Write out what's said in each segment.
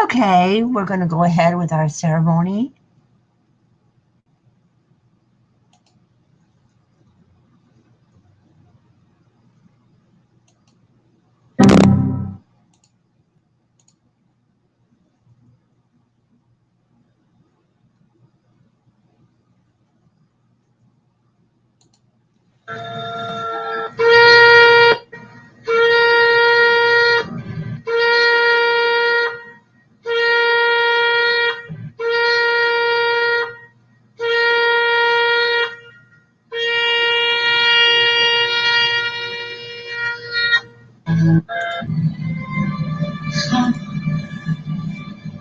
Okay, we're going to go ahead with our ceremony.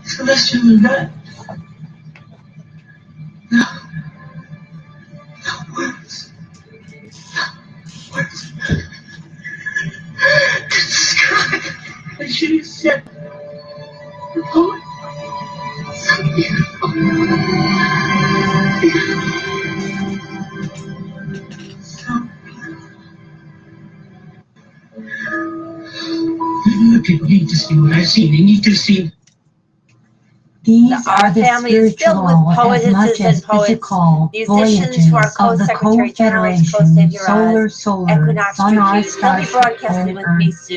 So that's really good. No. No words. No words. To describe. I should have said the poet. So beautiful. So you need to see what I've seen. You need to see. These are the spiritual as much as physical voyages of the co-federation, solar, SZUNNRISZESZ, and Earth,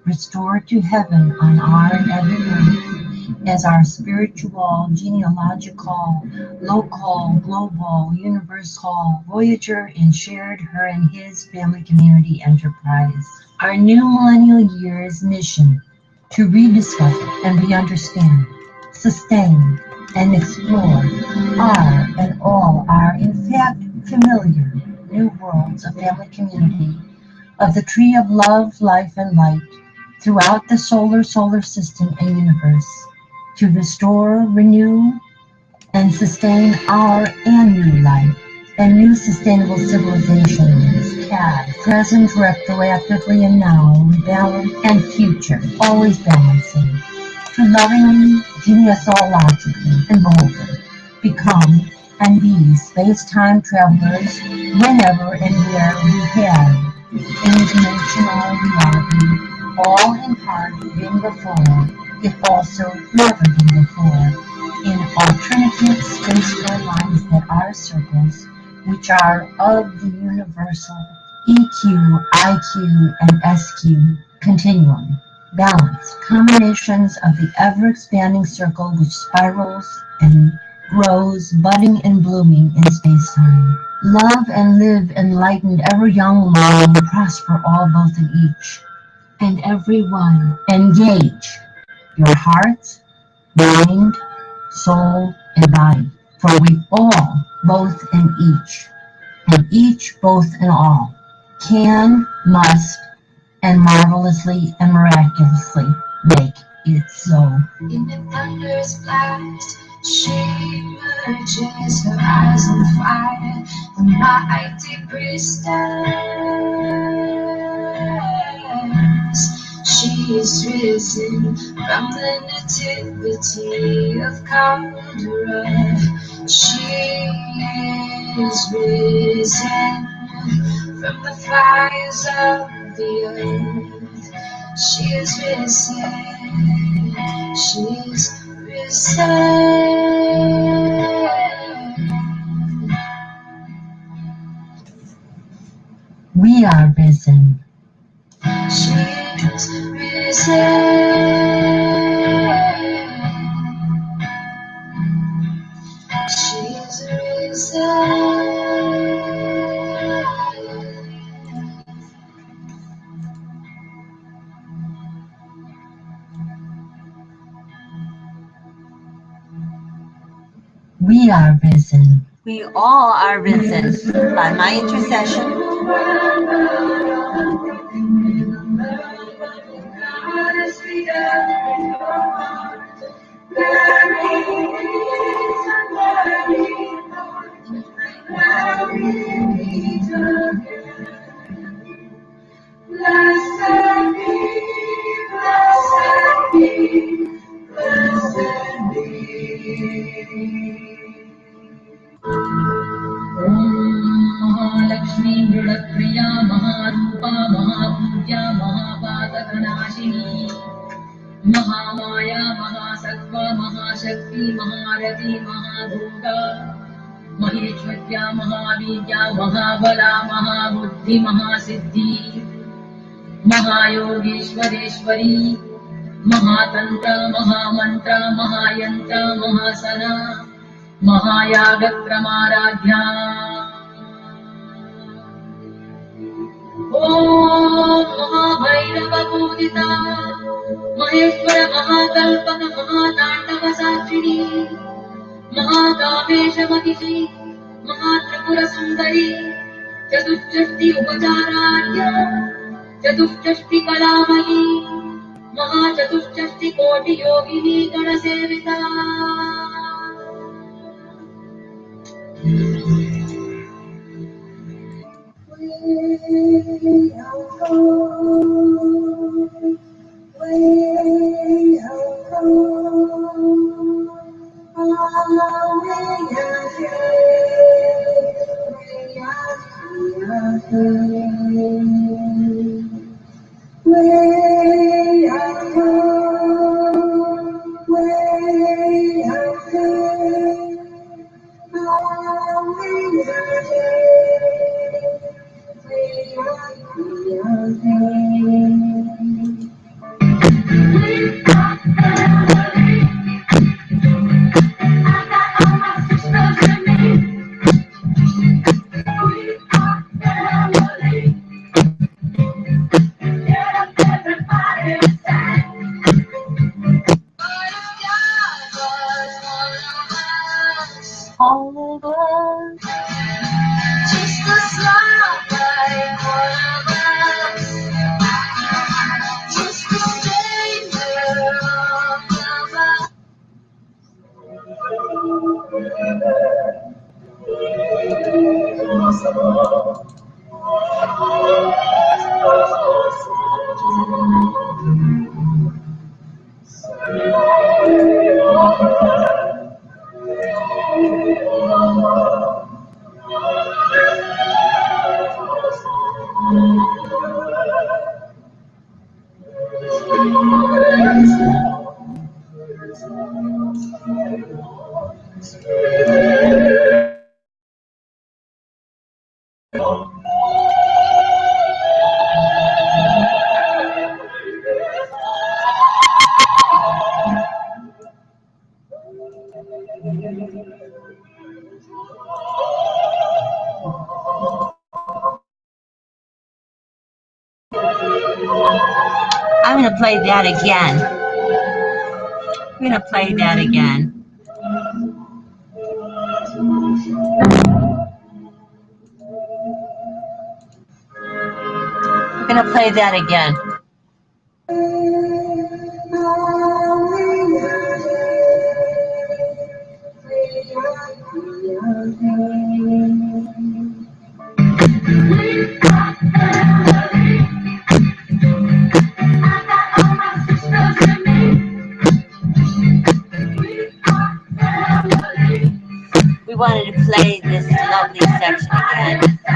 restored to heaven on our and every earth, as our spiritual, genealogical, local, global, universal, voyager, and shared her and his family community enterprise. Our new millennial year's mission, to rediscover and re-understand, sustain, and explore are and all are in fact familiar new worlds of family community, of the tree of love, life, and light throughout the solar system and universe, to restore, renew, and sustain our and new life and new sustainable civilizations, past, present, retroactively, and now, rebalance, and future, always balancing, to lovingly, genealogically, and boldly become and be space-time travelers whenever and where we have interdimensional reality, all in part been before, if also never been before, in alternative space lines that are circles, which are of the universal EQ, IQ, and SQ continuum. Balance, combinations of the ever-expanding circle which spirals and grows, budding and blooming in space-time. Love and live enlightened, ever young, long, and prosper all both in each and every one. Engage your heart, mind, soul, and body, for we all, both in each, and each both in all, can, must, and marvelously and miraculously make it so. In the thunder's blast, she emerges, her eyes on fire, the mighty priestess. She is risen from the nativity of Kaldera. She is risen from the fires of the earth. She is risen. She is risen. We are risen. She is risen. She is risen. We are risen. We all are risen by my intercession. Mahalakshmi Mriya Maharupa Mahapudya Mahapadakanaşini Mahamaya Mahasattva महाशक्ति महारथी महाभोगा महेश्वर्या महावीर्या महाबला महाबुद्धि महासिद्धि महायोगेश्वरेश्वरी महातंत्र महामंत्र महायंत्र महासना महायागक्रमाराध्या ॐ महाभैरवपूजिता महेश्वर महाकल्पक महाताण्डव साक्षिणी महाकामेशमतिशि महात्रिपुरसुन्दरी चतुष्षष्टि उपचाराढ्या चतुष्षष्टि कलामयी महाचतुष्षष्टि कोटि योगिनी गणसेविता I'm going to play that again. I'm going to play that again. I'm going to play that again. We wanted to play this lovely section again.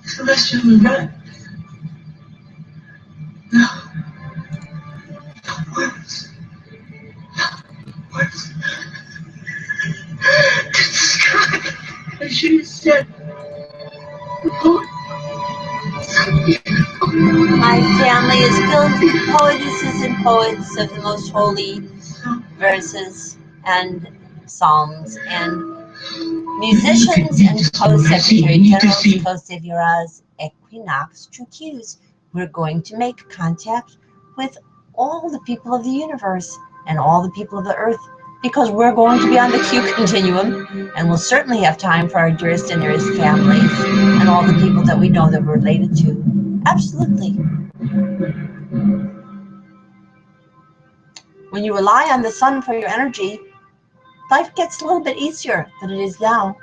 Celestial event. No. Words. Words. Describe. I should have said. The poet. So beautiful. My family is filled with poetesses and poets of the most holy verses and psalms and musicians and co-secretary generals, co-saviors, equinox, true cues. We're going to make contact with all the people of the universe and all the people of the earth, because we're going to be on the Q continuum, and we'll certainly have time for our dearest and nearest families and all the people that we know that we're related to. Absolutely. When you rely on the sun for your energy, life gets a little bit easier than it is now.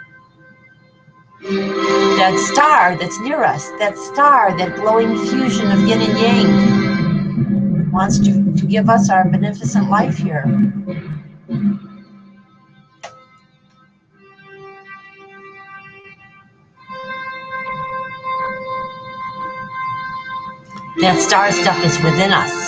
That star that's near us, that star, that glowing fusion of yin and yang, wants to give us our beneficent life here. That star stuff is within us.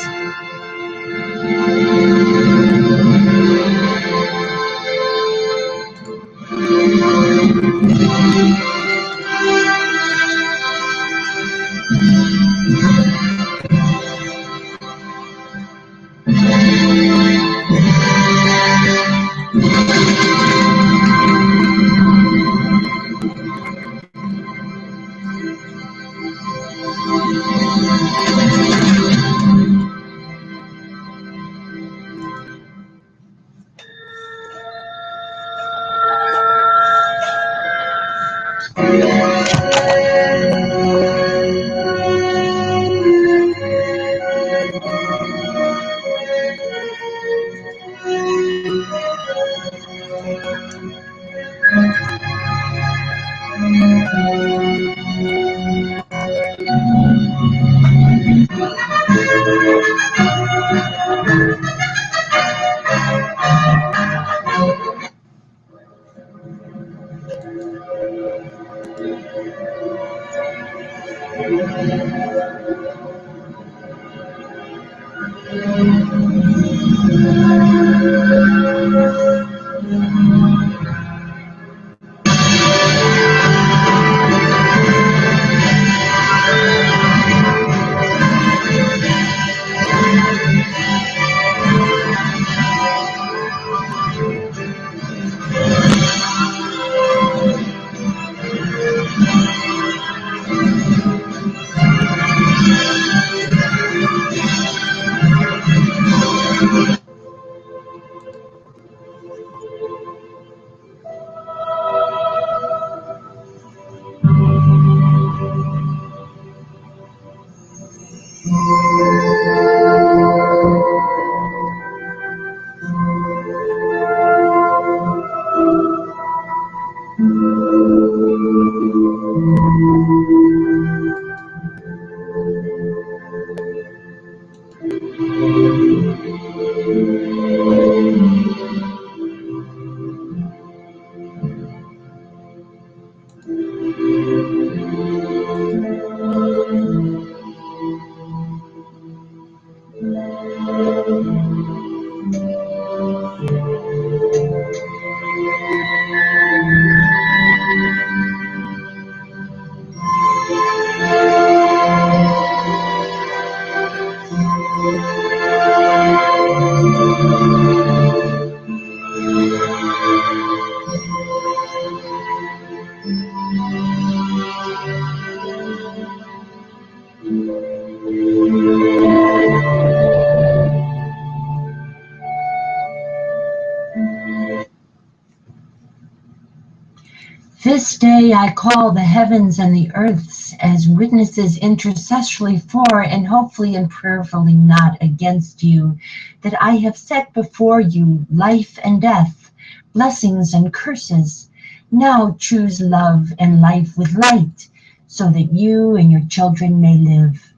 This day I call the heavens and the earths as witnesses intercessorily for and hopefully and prayerfully not against you, that I have set before you life and death, blessings and curses. Now choose love and life with light, so that you and your children may live.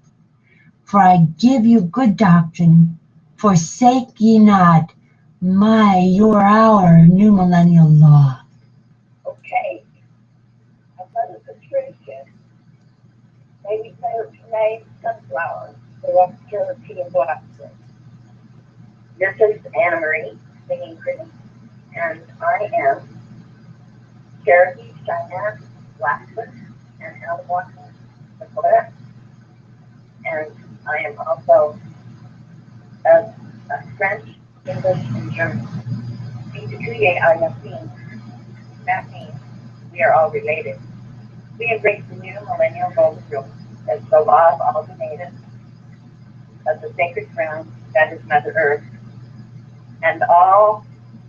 For I give you good doctrine, forsake ye not your, our new millennial law. Okay. I thought it was tradition. Maybe made sunflowers for austerity and Broadcaszt. This is Anna Marie, singing Christy, and I am Cherokee, Cheyenne, Blackfoot, and Algonquin, Nicolette. And I am also a French, English, and German. That means we are all related. We embrace the new millennial golden rule as the law of all the natives of the sacred ground that is Mother Earth and all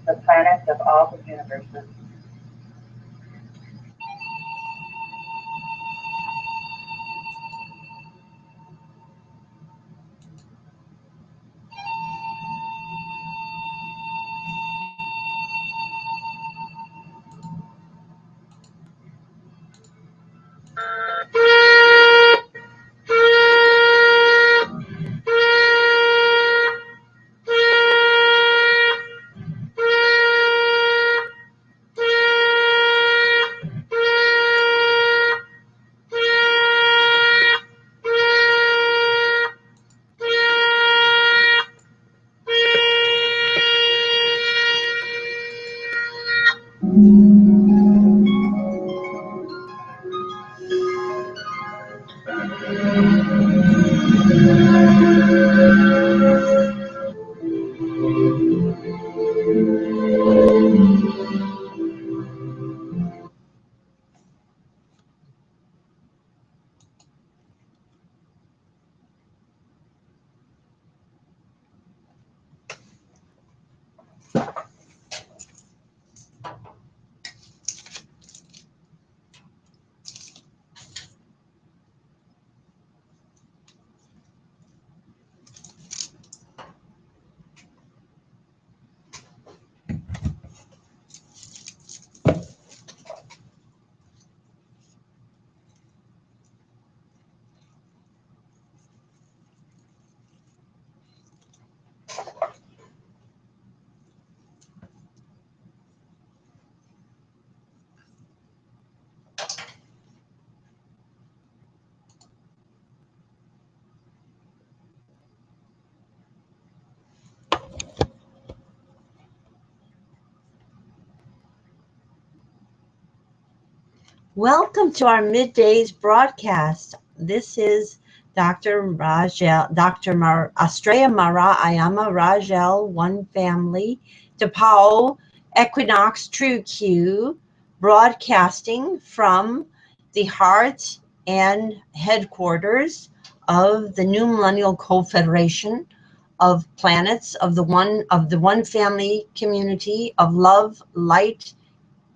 the planets of all the universes. Welcome to our middays broadcast. This is Dr. Astrea Mara Ayama Rajel, One Family, Tapao Equinox True Q, broadcasting from the heart and headquarters of the New Millennial Co-Federation of Planets of the One Family community of love, light,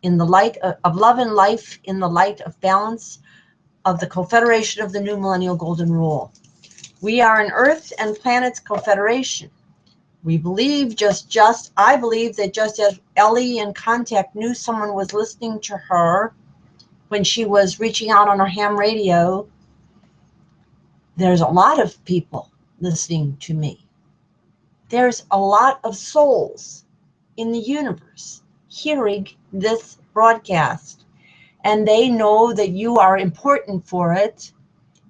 in the light of love and life, in the light of balance of the Confederation of the New Millennial Golden Rule. We are an Earth and Planets Confederation. We believe I believe that just as Ellie in Contact knew someone was listening to her when she was reaching out on her ham radio, there's a lot of people listening to me. There's a lot of souls in the universe hearing this broadcast, and they know that you are important for it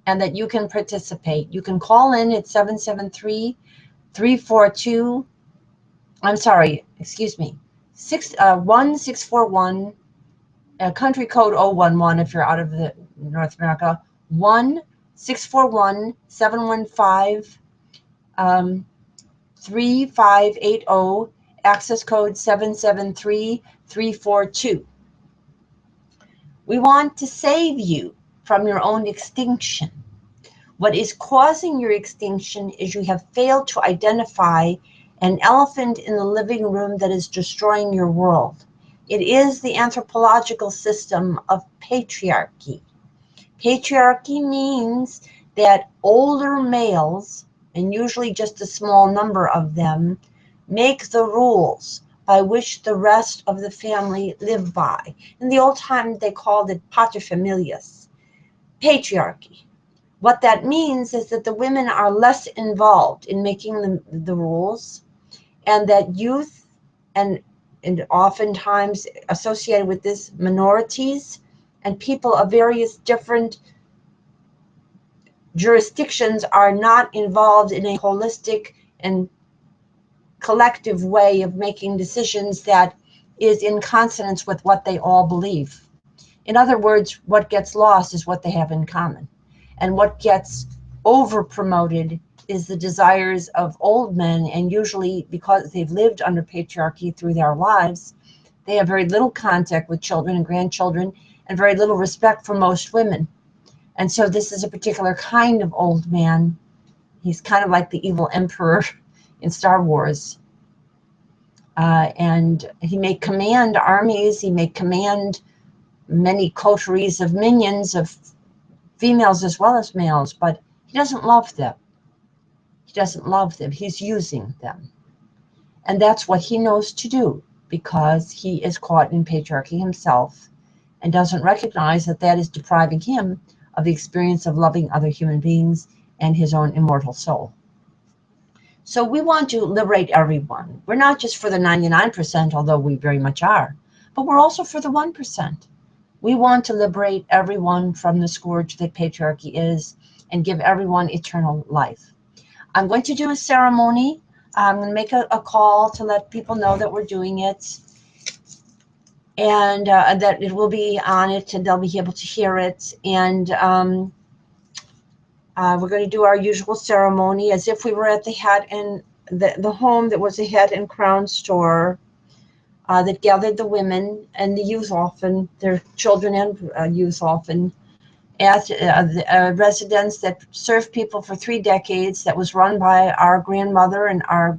and that you can participate. You can call in at 773-342, excuse me, 1641, country code 011 if you're out of the North America, 1-641-715 3580, access code 773342. We want to save you from your own extinction. What is causing your extinction is you have failed to identify an elephant in the living room that is destroying your world. It is the anthropological system of patriarchy. Patriarchy means that older males, and usually just a small number of them, make the rules by which the rest of the family live by. In the old time, they called it paterfamilias, patriarchy. What that means is that the women are less involved in making the rules, and that youth, and oftentimes associated with this, minorities and people of various different jurisdictions are not involved in a holistic and collective way of making decisions that is in consonance with what they all believe. In other words, what gets lost is what they have in common. And what gets over promoted is the desires of old men, and usually because they've lived under patriarchy through their lives, they have very little contact with children and grandchildren and very little respect for most women. And so this is a particular kind of old man. He's kind of like the evil emperor in Star Wars. And he may command armies, he may command many coteries of minions, of females as well as males, but he doesn't love them. He doesn't love them. He's using them. And that's what he knows to do, because he is caught in patriarchy himself and doesn't recognize that that is depriving him of the experience of loving other human beings and his own immortal soul. So we want to liberate everyone. We're not just for the 99%, although we very much are, but we're also for the 1%. We want to liberate everyone from the scourge that patriarchy is and give everyone eternal life. I'm going to do a ceremony. I'm going to make a call to let people know that we're doing it, and that it will be on it and they'll be able to hear it. And we're going to do our usual ceremony as if we were at the hat and the home that was a hat and crown store that gathered the women and the youth, often their children and youth, often at a residence that served people for 3 decades, that was run by our grandmother and our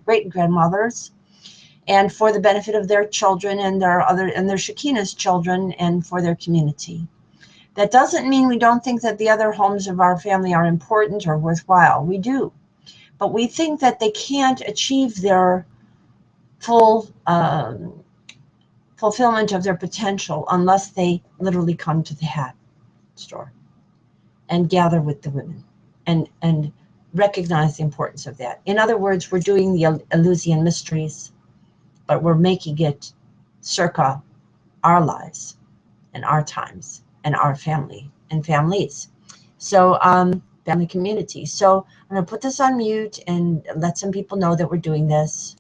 great grandmothers, and for the benefit of their children and their Shekinah's children, and for their community. That doesn't mean we don't think that the other homes of our family are important or worthwhile. We do. But we think that they can't achieve their full fulfillment of their potential unless they literally come to the hat store and gather with the women and recognize the importance of that. In other words, we're doing the Eleusinian mysteries, but we're making it circa our lives and our times and our family and families. So family community. So I'm going to put this on mute and let some people know that we're doing this.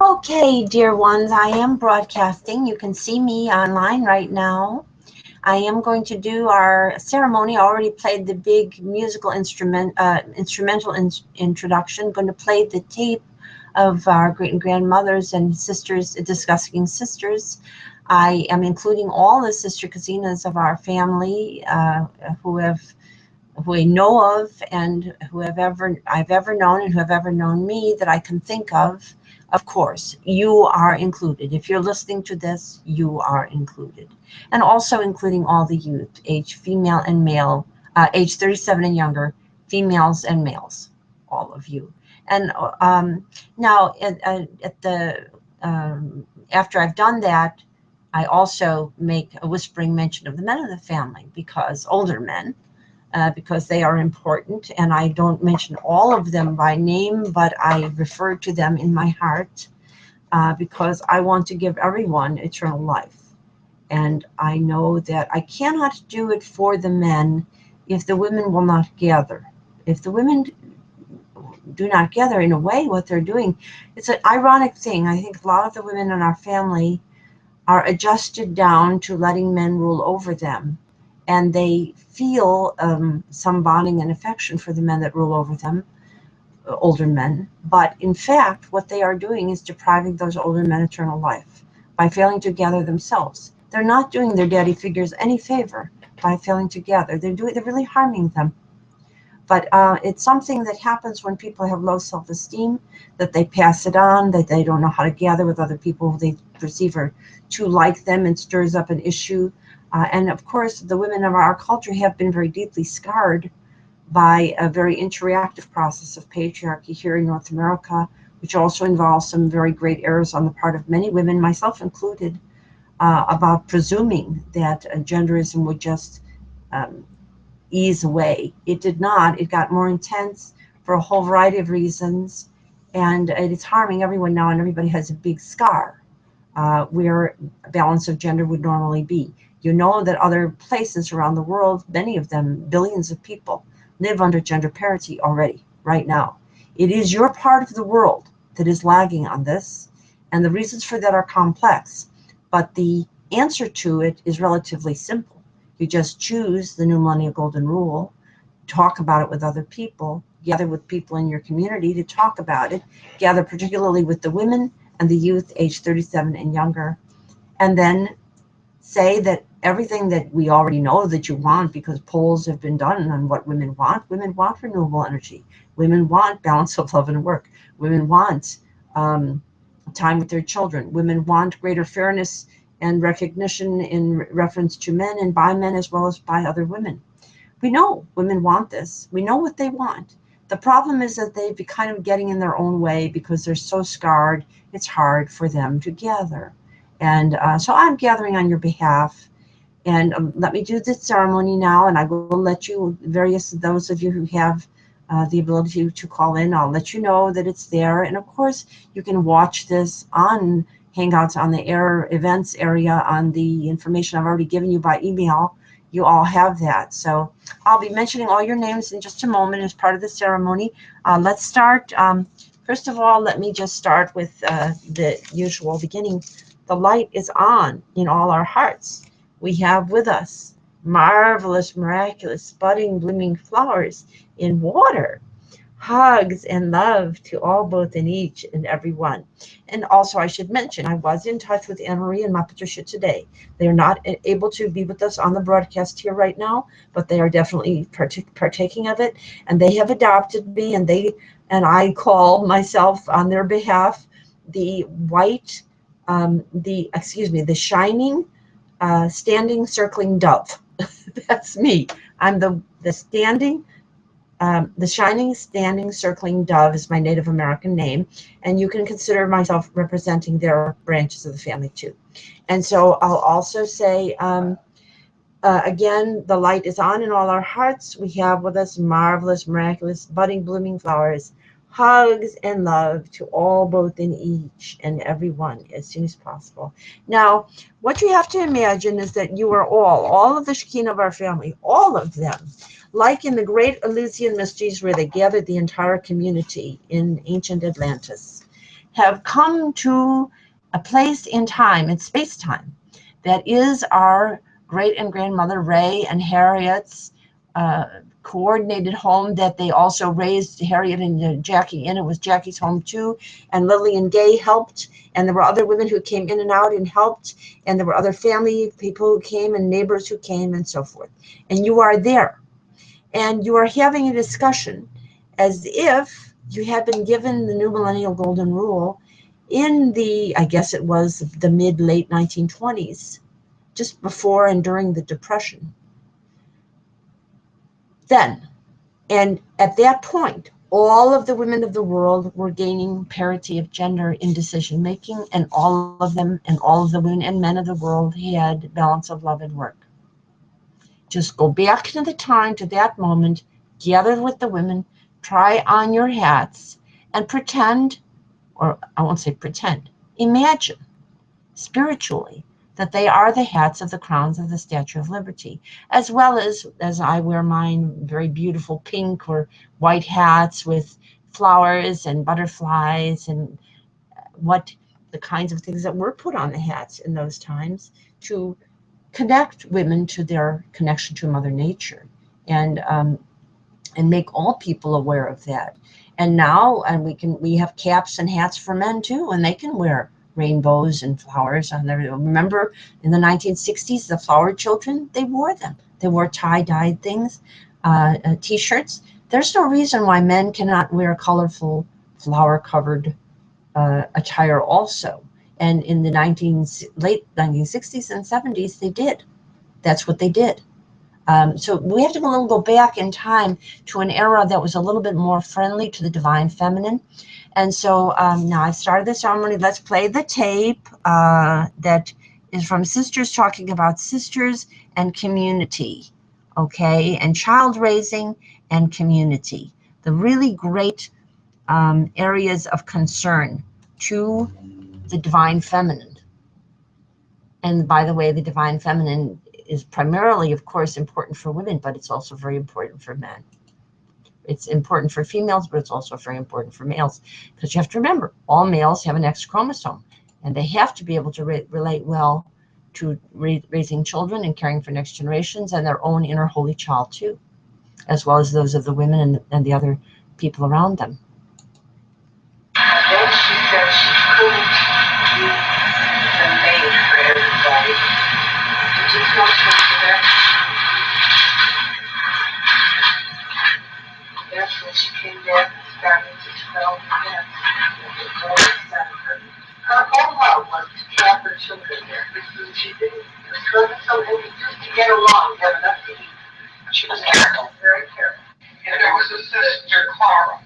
Okay, dear ones, I am broadcasting. You can see me online right now. I am going to do our ceremony. I already played the big musical instrumental introduction. I'm going to play the tape of our great and grandmothers and sisters, discussing sisters. I am including all the sister Kazinas of our family who I know of and who I've ever known and who have ever known me that I can think of. Of course, you are included. If you're listening to this, you are included. And also including all the youth, age female and male, age 37 and younger, females and males, all of you. And now after I've done that, I also make a whispering mention of the men of the family, because older men, because they are important, and I don't mention all of them by name, but I refer to them in my heart because I want to give everyone eternal life. And I know that I cannot do it for the men if the women will not gather. If the women do not gather, in a way, what they're doing, it's an ironic thing. I think a lot of the women in our family are adjusted down to letting men rule over them. And they feel some bonding and affection for the men that rule over them, older men. But in fact, what they are doing is depriving those older men eternal life by failing to gather themselves. They're not doing their daddy figures any favor by failing to gather. They're really harming them. But it's something that happens when people have low self-esteem, that they pass it on, that they don't know how to gather with other people who they perceive are too like them, and stirs up an issue. And of course, the women of our culture have been very deeply scarred by a very interactive process of patriarchy here in North America, which also involves some very great errors on the part of many women, myself included, about presuming that genderism would just ease away. It did not. It got more intense for a whole variety of reasons, and it is harming everyone now, and everybody has a big scar where a balance of gender would normally be. You know that other places around the world, many of them, billions of people, live under gender parity already, right now. It is your part of the world that is lagging on this, and the reasons for that are complex, but the answer to it is relatively simple. You just choose the new millennial golden rule, talk about it with other people, gather with people in your community to talk about it, gather particularly with the women and the youth age 37 and younger, and then say that everything that we already know that you want, because polls have been done on what women want. Women want renewable energy. Women want balance of love and work. Women want time with their children. Women want greater fairness and recognition in reference to men and by men as well as by other women. We know women want this. We know what they want. The problem is that they've been kind of getting in their own way because they're so scarred, it's hard for them to gather. And so I'm gathering on your behalf. And let me do this ceremony now, and I will let you, those of you who have the ability to call in, I'll let you know that it's there. And of course, you can watch this on Hangouts on the air events area on the information I've already given you by email. You all have that. So I'll be mentioning all your names in just a moment as part of the ceremony. Let's start. First of all, let me just start with the usual beginning. The light is on in all our hearts. We have with us marvelous, miraculous, budding, blooming flowers in water. Hugs and love to all, both and each and every one. And also, I should mention, I was in touch with Anne-Marie and Ma Patricia today. They are not able to be with us on the broadcast here right now, but they are definitely partaking of it. And they have adopted me, and I call myself on their behalf the white, the shining, standing, circling dove. That's me. I'm the standing. The shining, standing, circling dove is my Native American name, and you can consider myself representing their branches of the family too. And so I'll also say, again, the light is on in all our hearts. We have with us marvelous, miraculous, budding, blooming flowers. Hugs and love to all, both in each and every one, as soon as possible. Now, what you have to imagine is that you are all of the Shekinah of our family, all of them, like in the great Eleusinian mysteries where they gathered the entire community in ancient Atlantis. have come to a place in time, in space-time, that is our great and grandmother Ray and Harriet's coordinated home that they also raised Harriet and Jackie in. It was Jackie's home too, and Lily and Gay helped, and there were other women who came in and out and helped, and there were other family people who came and neighbors who came and so forth. And you are there, and you are having a discussion as if you had been given the new millennial golden rule in the, I guess it was the mid-late 1920s, just before and during the Depression. Then, and at that point, all of the women of the world were gaining parity of gender in decision making, and all of them and all of the women and men of the world had balance of love and work. Just go back to the time, to that moment, gather with the women, try on your hats, and pretend, or I won't say pretend, imagine spiritually that they are the hats of the crowns of the Statue of Liberty, as well as I wear mine, very beautiful pink or white hats with flowers and butterflies and what the kinds of things that were put on the hats in those times to connect women to their connection to Mother Nature, and make all people aware of that. And now, and we have caps and hats for men too, and they can wear rainbows and flowers on there. Remember in the 1960s, the flower children, they wore them. They wore tie-dyed things, t-shirts. There's no reason why men cannot wear colorful flower-covered attire also. And in the late 1960s and 70s, they did. That's what they did. So we have to go back in time to an era that was a little bit more friendly to the divine feminine. And so now I've started the ceremony. Let's play the tape that is from sisters talking about sisters and community, okay, and child raising and community, the really great areas of concern to the divine feminine. And by the way, the divine feminine is primarily, of course, important for women, but it's also very important for men. It's important for females, but it's also very important for males, because you have to remember, all males have an X chromosome, and they have to be able to relate well to raising children and caring for next generations and their own inner holy child too, as well as those of the women and the other people around them. Then she said she couldn't be the maid for everybody. Did you come to that? That's when she came back and started to spell again. Her whole love was to care for children. This is what she did. It wasn't so easy just to get along, have enough to eat. She was careful, very careful. And there was a sister, Clara.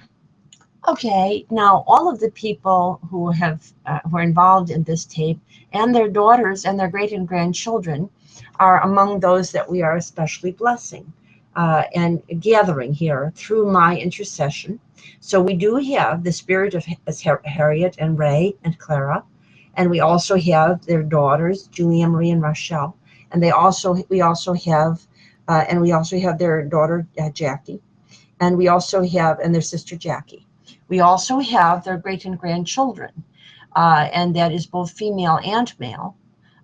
Okay, now all of the people who are involved in this tape, and their daughters and their great and grandchildren, are among those that we are especially blessing and gathering here through my intercession. So we do have the spirit of Harriet and Ray and Clara, and we also have their daughters, Julia, Marie, and Rochelle, and we also have their daughter Jackie, and we also have their sister Jackie. We also have their great and grandchildren, and that is both female and male.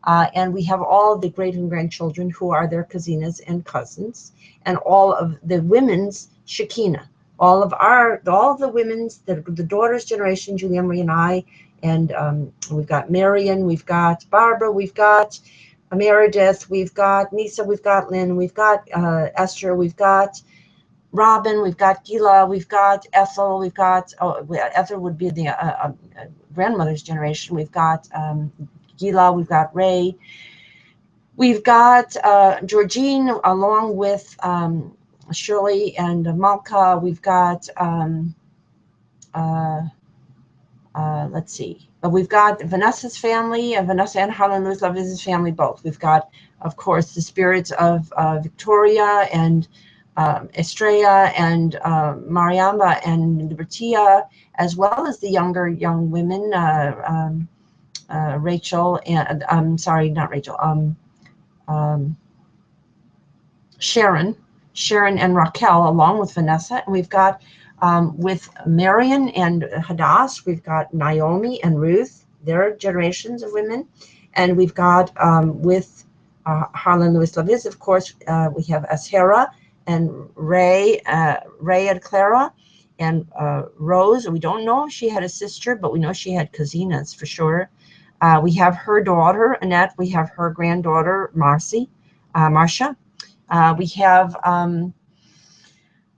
And we have all the great and grandchildren who are their cousines and cousins, and all of the women's Shekinah, all of the women's, the daughters' generation, Julia, Marie, and I, and we've got Marion, we've got Barbara, we've got Meredith, we've got Nisa, we've got Lynn, we've got Esther, we've got Robin, we've got Gila, we've got Ethel, we've got, Ethel would be the grandmother's generation. We've got Gila, we've got Ray, we've got Georgine, along with Shirley and Malka. We've got, let's see, we've got Vanessa's family, Vanessa and Harlan Ruth Levis's family both. We've got, of course, the spirits of Victoria and Estrella and Mariamba and Libertia, as well as the young women, Rachel and Sharon and Raquel, along with Vanessa. And we've got With Marion and Hadass, we've got Naomi and Ruth, their generations of women. And we've got with Harlan Lewis Laviz, of course, we have Ashera and Ray and Clara and Rose. We don't know if she had a sister, but we know she had cousinas for sure. We have her daughter, Annette. We have her granddaughter, Marcia.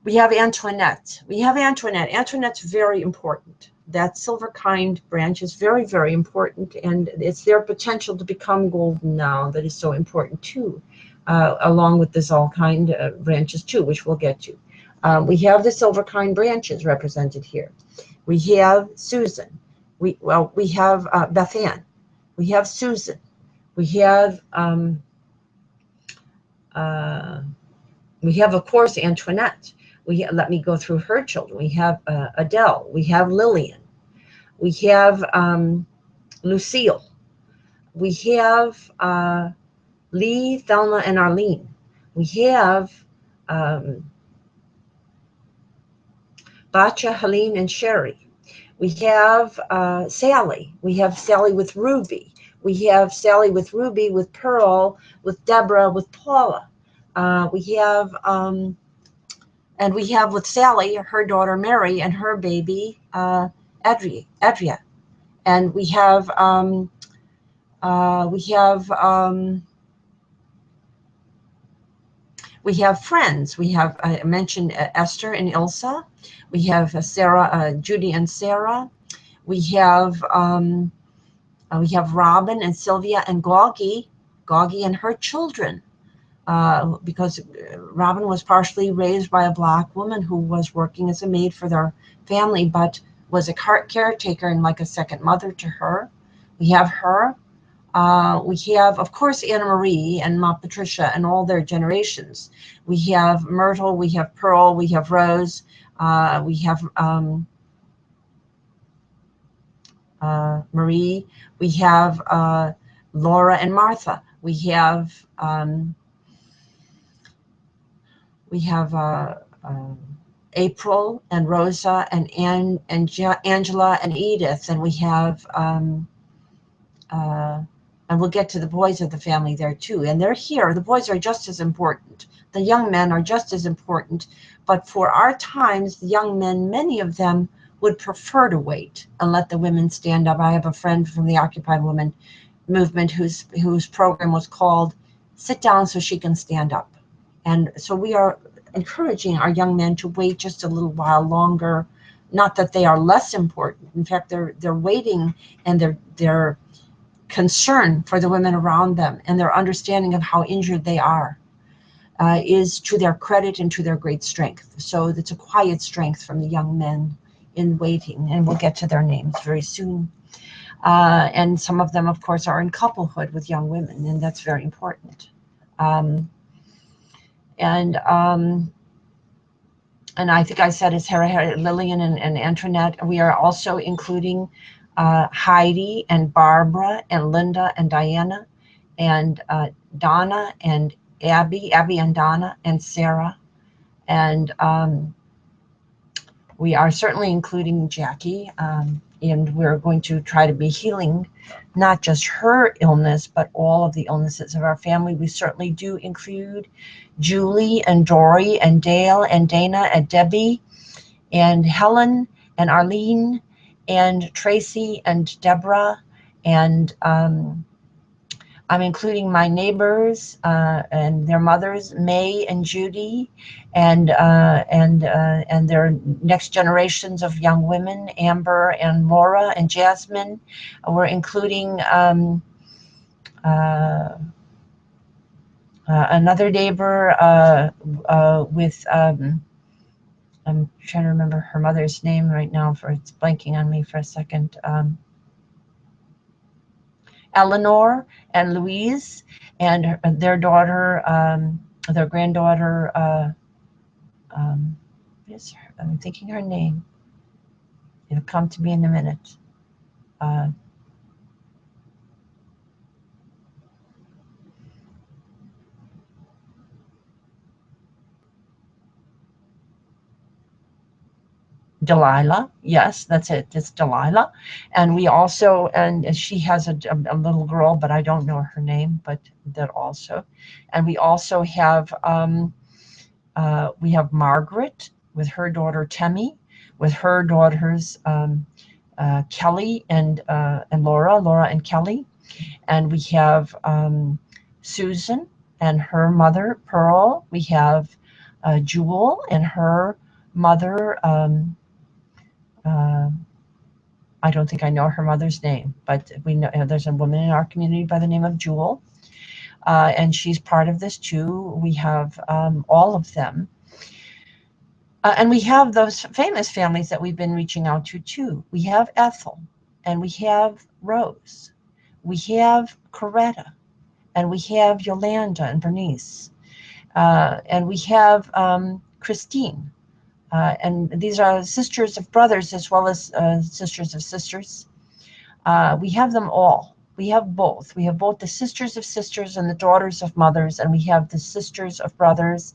We have Antoinette. Antoinette's very important. That silver kind branch is very, very important, and it's their potential to become golden now that is so important too, along with the Zolkind branches too, which we'll get to. We have the silver kind branches represented here. We have Susan. We have Beth Ann. We have Susan. We have of course Antoinette. Let me go through her children. We have Adele. We have Lillian. We have Lucille. We have Lee, Thelma, and Arlene. We have Batcha, Helene, and Sherry. We have Sally. We have Sally with Ruby. We have Sally with Ruby, with Pearl, with Deborah, with Paula. We have with Sally, her daughter Mary, and her baby Adria. And we have friends. We have I mentioned Esther and Ilsa. We have Sarah, Judy and Sarah. We have Robin and Sylvia and Gaugie and her children. Because Robin was partially raised by a Black woman who was working as a maid for their family, but was a caretaker and like a second mother to her. We have her. We have, of course, Anna Marie and Ma Patricia and all their generations. We have Myrtle. We have Pearl. We have Rose. We have Marie. We have Laura and Martha. We have April and Rosa and Angela and Edith, and we have and we'll get to the boys of the family there too, and they're here. The boys are just as important. The young men are just as important, but for our times, the young men, many of them would prefer to wait and let the women stand up. I have a friend from the Occupy Women movement whose program was called "Sit Down So She Can Stand Up," and so we are encouraging our young men to wait just a little while longer. Not that they are less important. In fact, they're waiting, and their concern for the women around them and their understanding of how injured they are is to their credit and to their great strength. So it's a quiet strength from the young men in waiting, and we'll get to their names very soon. And some of them, of course, are in couplehood with young women, and that's very important. And I think I said it's Lillian and Antoinette. We are also including Heidi and Barbara and Linda and Diana and Donna and Abby and Donna and Sarah. And we are certainly including Jackie, and we're going to try to be healing not just her illness, but all of the illnesses of our family. We certainly do include Julie and Dory and Dale and Dana and Debbie and Helen and Arlene and Tracy and Deborah, and I'm including my neighbors and their mothers, May and Judy, and their next generations of young women, Amber and Laura and Jasmine. We're including another neighbor with I'm trying to remember her mother's name right now, it's blanking on me for a second. Eleanor and Louise and their daughter, their granddaughter, I'm thinking her name. It'll come to me in a minute. Delilah, yes, that's it. It's Delilah. And we also, and she has a little girl, but I don't know her name, but that also. And we also have Margaret with her daughter Temi, with her daughters Kelly and Laura and Kelly. And we have Susan and her mother Pearl. We have Jewel and her mother. I don't think I know her mother's name, but we know there's a woman in our community by the name of Jewel, and she's part of this too. We have all of them, and we have those famous families that we've been reaching out to too. We have Ethel, and we have Rose, we have Coretta, and we have Yolanda and Bernice, and we have Christine. And these are sisters of brothers as well as sisters of sisters. We have them all. We have both. We have both the sisters of sisters and the daughters of mothers, and we have the sisters of brothers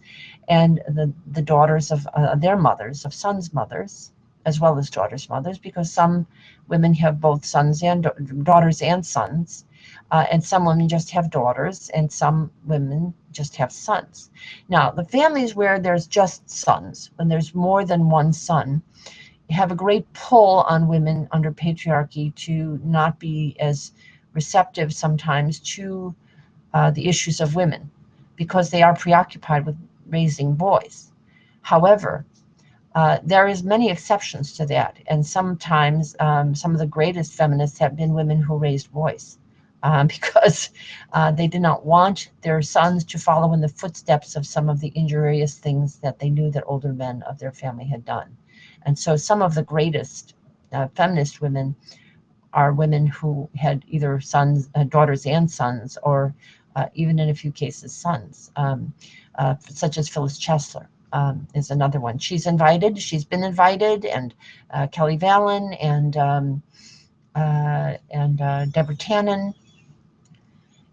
and the daughters of their mothers, of sons' mothers, as well as daughters' mothers, because some women have both sons and daughters and sons, and some women just have daughters, and some women just have sons. Now, the families where there's just sons, when there's more than one son, have a great pull on women under patriarchy to not be as receptive sometimes to the issues of women, because they are preoccupied with raising boys. However, there is many exceptions to that, and sometimes some of the greatest feminists have been women who raised boys. Because they did not want their sons to follow in the footsteps of some of the injurious things that they knew that older men of their family had done. And so some of the greatest feminist women are women who had either sons, daughters and sons, or even in a few cases sons, such as Phyllis Chesler. Is another one. She's been invited, and Kelly Vallent and Deborah Tannen.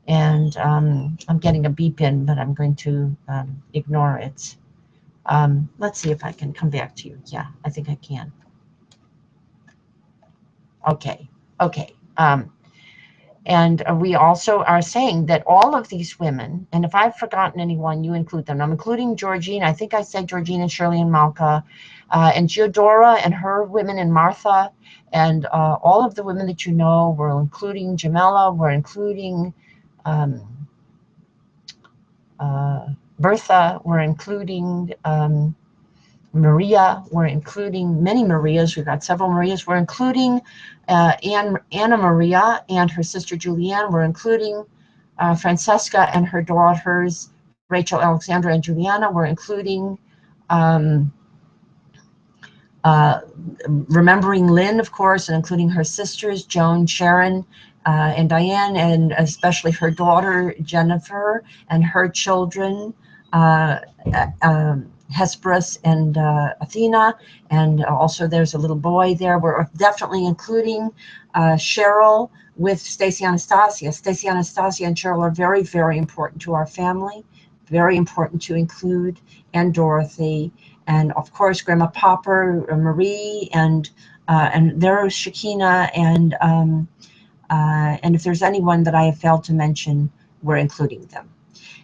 And I'm getting a beep in, but I'm going to ignore it. Let's see if I can come back to you. Yeah, I think I can. Okay. And we also are saying that all of these women, and if I've forgotten anyone, you include them. I'm including Georgine. I think I said Georgine and Shirley and Malka, and Geodora and her women and Martha, and all of the women that you know. We're including Jamela. We're including Bertha, we're including Maria, we're including many Marias. We've got several Marias. We're including Anna Maria and her sister Julianne. We're including Francesca and her daughters Rachel, Alexandra, and Juliana. We're including remembering Lynn, of course, and including her sisters Joan, Sharon, and Diane, and especially her daughter Jennifer and her children Hesperus and Athena, and also there's a little boy there. We're definitely including Cheryl with Stacy Anastasia. Stacy Anastasia and Cheryl are very, very important to our family, very important to include, and Dorothy, and of course Grandma Popper, Marie, and there's Shakina, and if there's anyone that I have failed to mention, we're including them.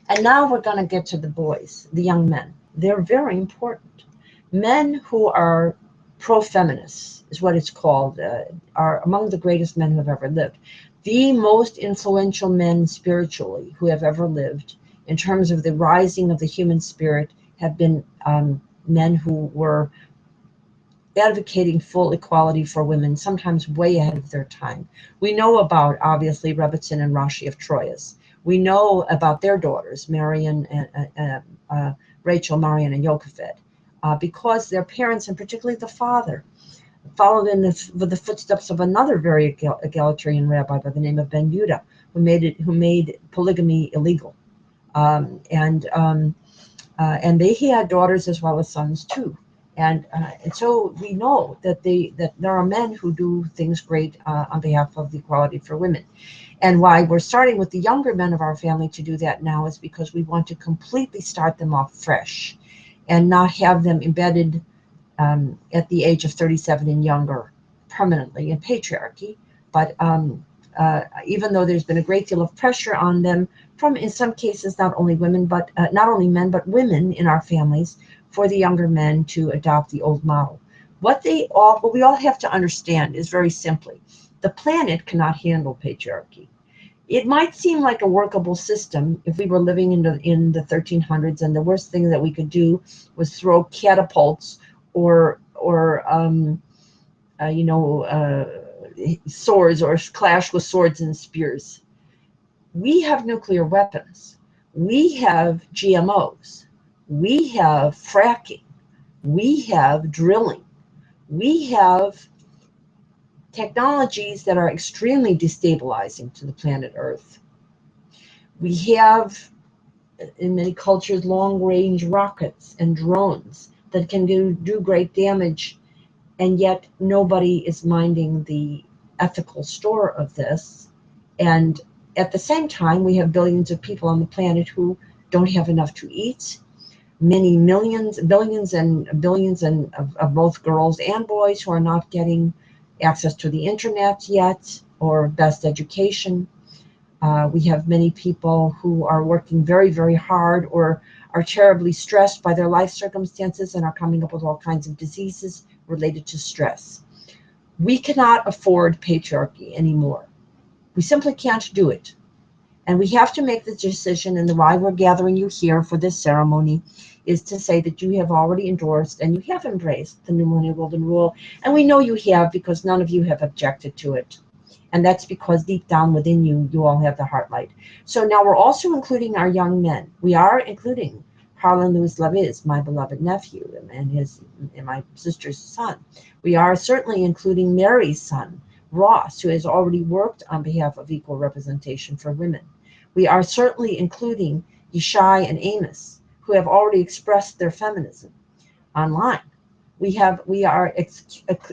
And now we're going to get to the boys, the young men. They're very important. Men who are pro-feminists is what it's called, are among the greatest men who have ever lived. The most influential men spiritually who have ever lived in terms of the rising of the human spirit have been men who were advocating full equality for women, sometimes way ahead of their time. We know about, obviously, Rebbitzin and Rashi of Troyes. We know about their daughters, Marion and Rachel, Marion, and Yocheved, because their parents, and particularly the father, followed in the footsteps of another very egalitarian rabbi by the name of Ben Yehuda, who made polygamy illegal, and he had daughters as well as sons too. And so we know that there are men who do things great on behalf of the equality for women. And why we're starting with the younger men of our family to do that now is because we want to completely start them off fresh and not have them embedded at the age of 37 and younger permanently in patriarchy. But even though there's been a great deal of pressure on them from, in some cases, not only women, but not only men, but women in our families, for the younger men to adopt the old model. What we all have to understand is very simply, the planet cannot handle patriarchy. It might seem like a workable system if we were living in the 1300s, and the worst thing that we could do was throw catapults or swords, or clash with swords and spears. We have nuclear weapons. We have GMOs. We have fracking. We have drilling. We have technologies that are extremely destabilizing to the planet Earth. We have, in many cultures, long-range rockets and drones that can do great damage, and yet nobody is minding the ethical store of this. And at the same time, we have billions of people on the planet who don't have enough to eat. Many millions, billions and billions of both girls and boys who are not getting access to the internet yet, or best education. We have many people who are working very, very hard, or are terribly stressed by their life circumstances and are coming up with all kinds of diseases related to stress. We cannot afford patriarchy anymore. We simply can't do it. And we have to make the decision, and why we're gathering you here for this ceremony is to say that you have already endorsed and you have embraced the New Millennial Golden Rule. And we know you have, because none of you have objected to it. And that's because deep down within you, you all have the heart light. So now we're also including our young men. We are including Harlan Louis Leviz, my beloved nephew, and my sister's son. We are certainly including Mary's son, Ross, who has already worked on behalf of equal representation for women. We are certainly including Yishai and Amos, who have already expressed their feminism online. We are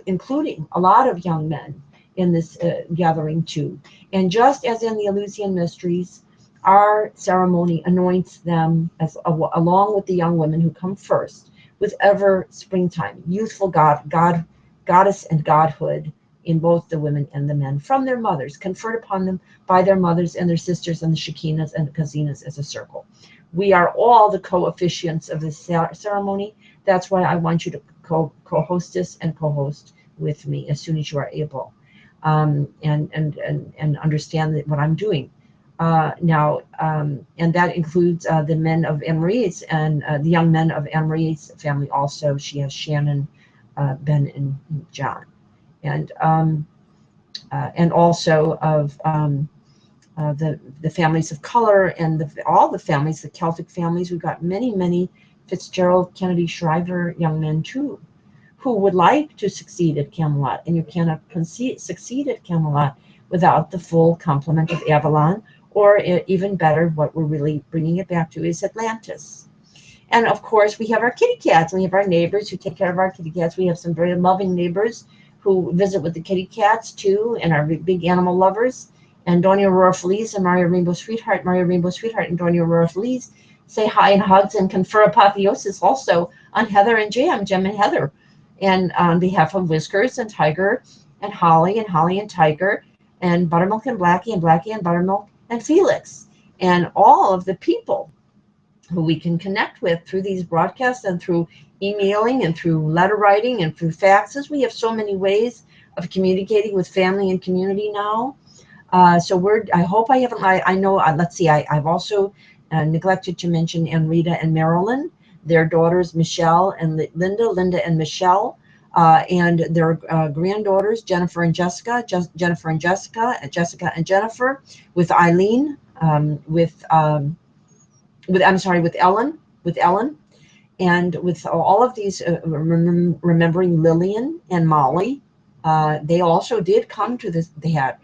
including a lot of young men in this gathering too. And just as in the Eleusinian Mysteries, our ceremony anoints them as along with the young women who come first with ever springtime, youthful goddess and godhood in both the women and the men from their mothers, conferred upon them by their mothers and their sisters and the Shekinahs and the Kazinas as a circle. We are all the co-officiants of this ceremony. That's why I want you to co-hostess and co-host with me as soon as you are able, and understand what I'm doing now. And that includes the men of Anne-Marie's and the young men of Anne-Marie's family also. She has Shannon, Ben, and John. And also of the families of color and all the families, the Celtic families. We've got many Fitzgerald, Kennedy, Shriver young men too, who would like to succeed at Camelot. And you cannot succeed at Camelot without the full complement of Avalon, or even better, what we're really bringing it back to is Atlantis. And of course, we have our kitty cats. We have our neighbors who take care of our kitty cats. We have some very loving neighbors who visit with the kitty cats too, and are big animal lovers. And Doña Aurora Feliz and Maria Rainbow Sweetheart and Doña Aurora Feliz say hi and hugs and confer apotheosis also on Heather and Jem and Heather. And on behalf of Whiskers and Tiger and Holly and Tiger and Buttermilk and Blackie and Buttermilk and Felix, and all of the people who we can connect with through these broadcasts and through emailing and through letter writing and through faxes. We have so many ways of communicating with family and community now. So I hope I haven't, I know, let's see, I've also neglected to mention Anrita and Marilyn, their daughters, Michelle and Linda and Michelle, and their granddaughters, Jennifer and Jessica, Jessica and Jennifer, with Eileen, with Ellen, and with all of these, remembering Lillian and Molly. They also did come to this. They had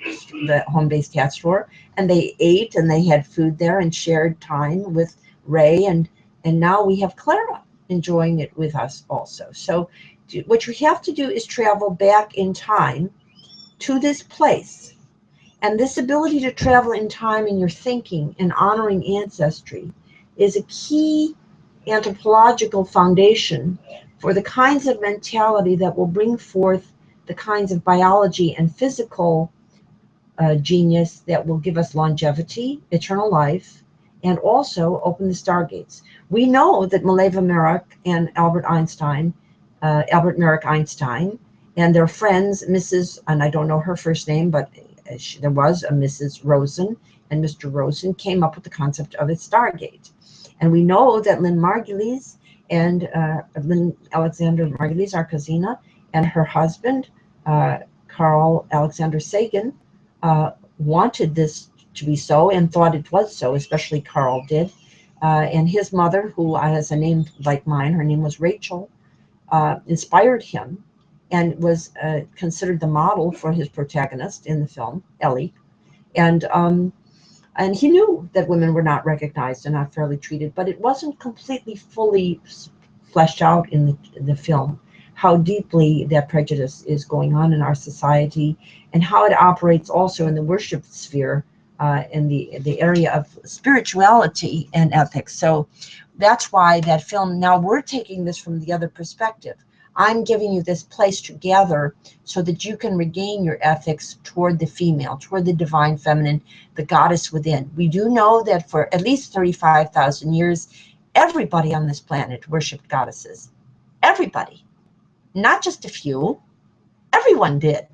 the home-based cat store, and they ate and they had food there and shared time with Ray, and now we have Clara enjoying it with us also. So what you have to do is travel back in time to this place, and this ability to travel in time in your thinking and honoring ancestry is a key anthropological foundation for the kinds of mentality that will bring forth the kinds of biology and physical genius that will give us longevity, eternal life, and also open the stargates. We know that Mileva Merrick and Albert Merrick Einstein, and their friends, Mrs., and I don't know her first name, but there was a Mrs. Rosen and Mr. Rosen, came up with the concept of a stargate. And we know that Lynn Margulies and Lynn Alexander Margulies, our cousina, and her husband, Carl Alexander Sagan, wanted this to be so and thought it was so, especially Carl did. And his mother, who has a name like mine, her name was Rachel, inspired him and was considered the model for his protagonist in the film, Ellie. And he knew that women were not recognized and not fairly treated, but it wasn't completely fully fleshed out in the film how deeply that prejudice is going on in our society and how it operates also in the worship sphere, in the area of spirituality and ethics. So that's why that film, now we're taking this from the other perspective. I'm giving you this place to gather so that you can regain your ethics toward the female, toward the divine feminine, the goddess within. We do know that for at least 35,000 years, everybody on this planet worshipped goddesses. Everybody. Not just a few. Everyone did.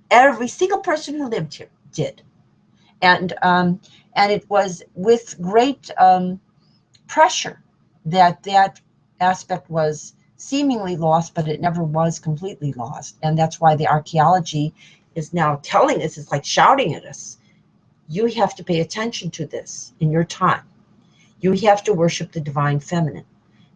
Every single person who lived here did. And it was with great pressure that aspect was seemingly lost, but it never was completely lost. And that's why the archaeology is now telling us, it's like shouting at us, you have to pay attention to this in your time. You have to worship the divine feminine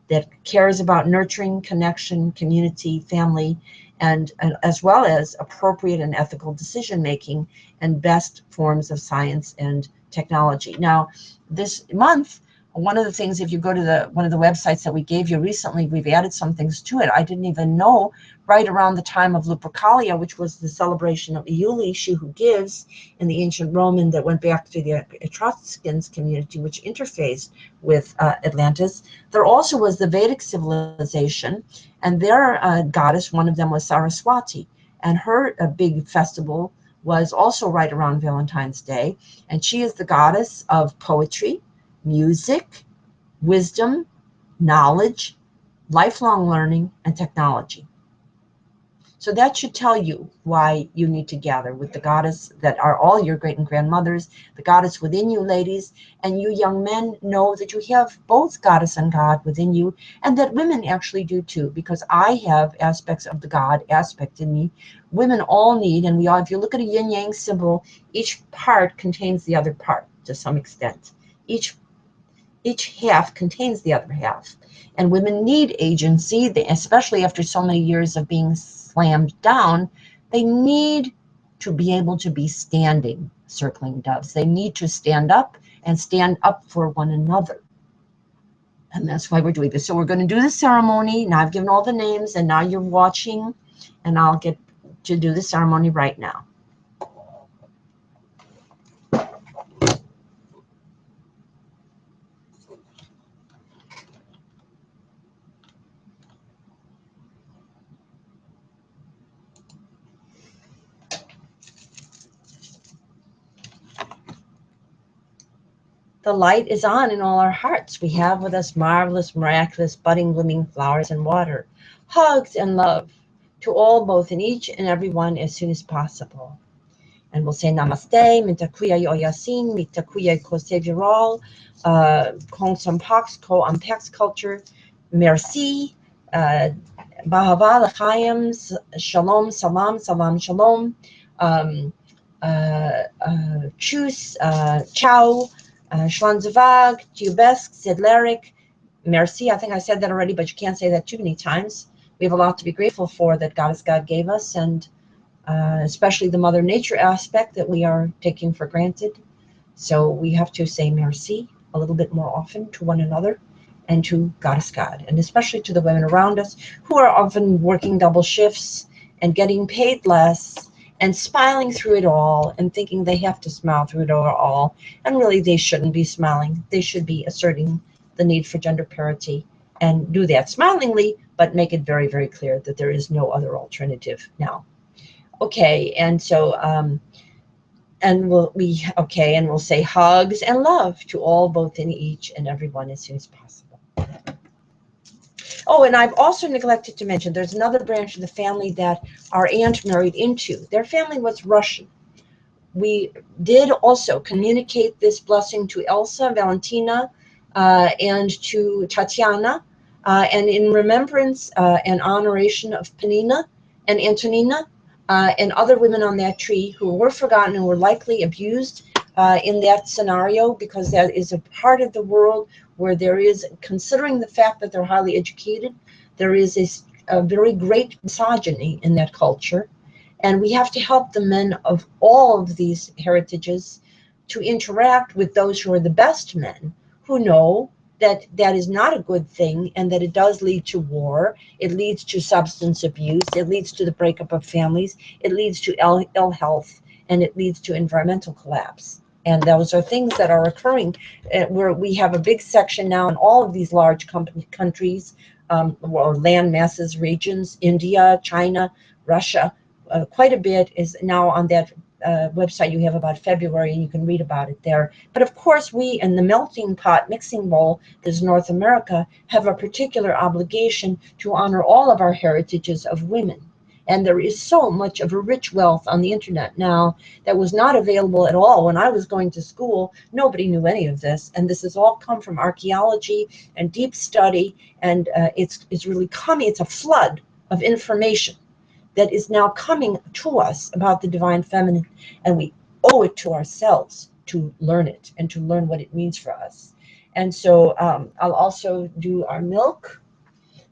that cares about nurturing, connection, community, family, and as well as appropriate and ethical decision-making and best forms of science and technology. Now, this month, one of the things, if you go to one of the websites that we gave you recently, we've added some things to it. I didn't even know, right around the time of Lupercalia, which was the celebration of Iuli, she who gives, in the ancient Roman that went back to the Etruscans community, which interfaced with Atlantis. There also was the Vedic civilization, and their goddess, one of them was Saraswati, and her big festival was also right around Valentine's Day, and she is the goddess of poetry, music, wisdom, knowledge, lifelong learning, and technology. So that should tell you why you need to gather with the goddess that are all your great and grandmothers, the goddess within you, ladies, and you young men know that you have both goddess and God within you, and that women actually do too, because I have aspects of the God aspect in me. Women all need, and we all, if you look at a yin-yang symbol, each part contains the other part to some extent. Each half contains the other half. And women need agency, especially after so many years of being slammed down. They need to be able to be standing, circling doves. They need to stand up and stand up for one another. And that's why we're doing this. So we're going to do the ceremony. Now I've given all the names, and now you're watching, and I'll get to do the ceremony right now. The light is on in all our hearts. We have with us marvelous, miraculous, budding, blooming flowers and water. Hugs and love to all, both in each and every one, as soon as possible. And we'll say namaste, mitakuya yoyasin, mitakuya kosev Reall, kong sampax, ko ampex culture, merci, bahava l'chaim, shalom, salam, salam, shalom, tschüss, ciao, Schwanzevag, Tubesque, Zedleric, merci. I think I said that already, but you can't say that too many times. We have a lot to be grateful for that Goddess God gave us, and especially the Mother Nature aspect that we are taking for granted. So we have to say merci a little bit more often to one another and to Goddess God, and especially to the women around us who are often working double shifts and getting paid less and smiling through it all and thinking they have to smile through it all. And really, they shouldn't be smiling. They should be asserting the need for gender parity and do that smilingly, but make it very, very clear that there is no other alternative now. Okay, and so and we'll say hugs and love to all, both in each and everyone, as soon as possible. Oh, and I've also neglected to mention there's another branch of the family that our aunt married into. Their family was Russian. We did also communicate this blessing to Elsa, Valentina, and to Tatiana, and in remembrance and honoration of Penina and Antonina and other women on that tree who were forgotten and were likely abused in that scenario, because that is a part of the world where there is, considering the fact that they're highly educated, there is a very great misogyny in that culture. And we have to help the men of all of these heritages to interact with those who are the best men, who know that that is not a good thing, and that it does lead to war, it leads to substance abuse, it leads to the breakup of families, it leads to ill health, and it leads to environmental collapse. And those are things that are occurring, where we have a big section now in all of these large countries, or land masses, regions, India, China, Russia. Quite a bit is now on that website you have about February, and you can read about it there. But of course, we in the melting pot mixing bowl, this North America, have a particular obligation to honor all of our heritages of women. And there is so much of a rich wealth on the internet now that was not available at all when I was going to school. Nobody knew any of this, and this has all come from archaeology and deep study, and it's really coming. It's a flood of information that is now coming to us about the divine feminine, and we owe it to ourselves to learn it and to learn what it means for us. And so I'll also do our milk.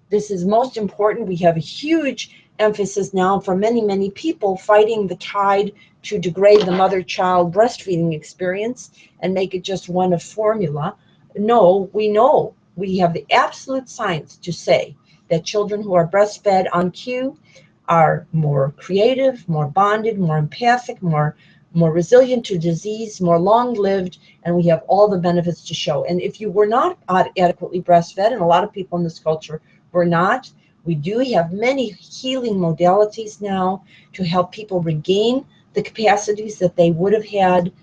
This is most important. We have a huge emphasis now for many, many people fighting the tide to degrade the mother-child breastfeeding experience and make it just one of formula. No, we know, we have the absolute science to say that children who are breastfed on cue are more creative, more bonded, more empathic, more resilient to disease, more long-lived, and we have all the benefits to show. And if you were not adequately breastfed, and a lot of people in this culture were not, we do have many healing modalities now to help people regain the capacities that they would have had